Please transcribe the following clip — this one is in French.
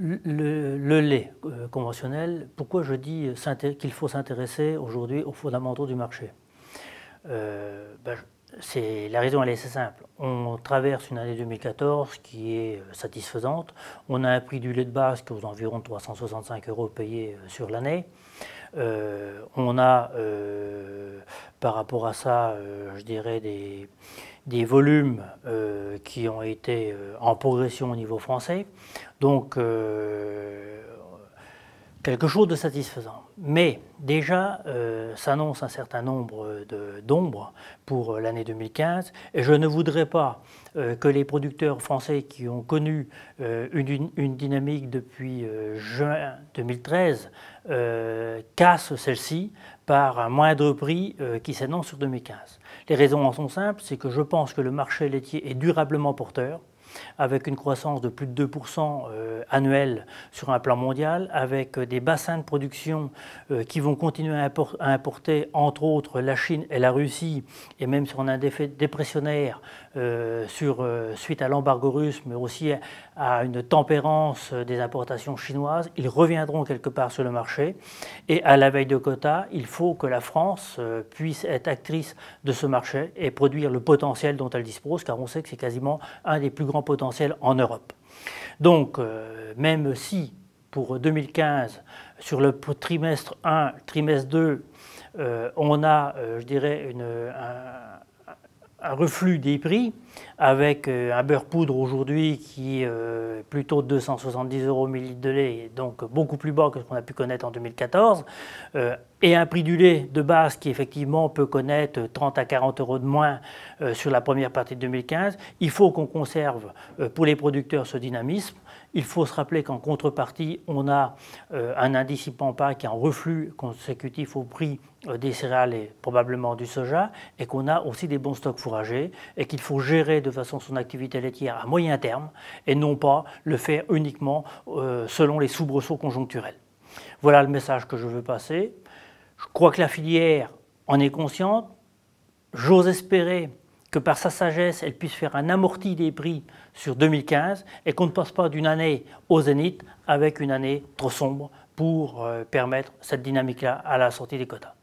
Le lait conventionnel, pourquoi je dis qu'il faut s'intéresser aujourd'hui aux fondamentaux du marché? La raison elle est assez simple. On traverse une année 2014 qui est satisfaisante. On a un prix du lait de base qui est aux environs de 365 € payés sur l'année. On a par rapport à ça, je dirais, des volumes qui ont été en progression au niveau français. Donc, quelque chose de satisfaisant. Mais déjà, s'annonce un certain nombre d'ombres pour l'année 2015 et je ne voudrais pas que les producteurs français qui ont connu une dynamique depuis juin 2013 cassent celle-ci par un moindre prix qui s'annonce sur 2015. Les raisons en sont simples, c'est que je pense que le marché laitier est durablement porteur, avec une croissance de plus de 2% annuel sur un plan mondial, avec des bassins de production qui vont continuer à importer, entre autres, la Chine et la Russie, et même sur un effet dépressionnaire suite à l'embargo russe, mais aussi à une tempérance des importations chinoises. Ils reviendront quelque part sur le marché, et à la veille de quotas, il faut que la France puisse être actrice de ce marché et produire le potentiel dont elle dispose, car on sait que c'est quasiment un des plus grands potentiels en Europe. Donc, même si pour 2015, sur le trimestre 1, trimestre 2, on a, je dirais, un reflux des prix, avec un beurre poudre aujourd'hui qui est plutôt de 270 € millilitre de lait, donc beaucoup plus bas que ce qu'on a pu connaître en 2014, et un prix du lait de base qui effectivement peut connaître 30 à 40 € de moins sur la première partie de 2015. Il faut qu'on conserve pour les producteurs ce dynamisme. Il faut se rappeler qu'en contrepartie, on a un indice IPANPA qui est en reflux consécutif au prix des céréales et probablement du soja, et qu'on a aussi des bons stocks fourragers, et qu'il faut gérer de façon son activité laitière à moyen terme, et non pas le faire uniquement selon les soubresauts conjoncturels. Voilà le message que je veux passer. Je crois que la filière en est consciente. J'ose espérer que par sa sagesse, elle puisse faire un amorti des prix sur 2015 et qu'on ne passe pas d'une année au zénith avec une année trop sombre pour permettre cette dynamique-là à la sortie des quotas.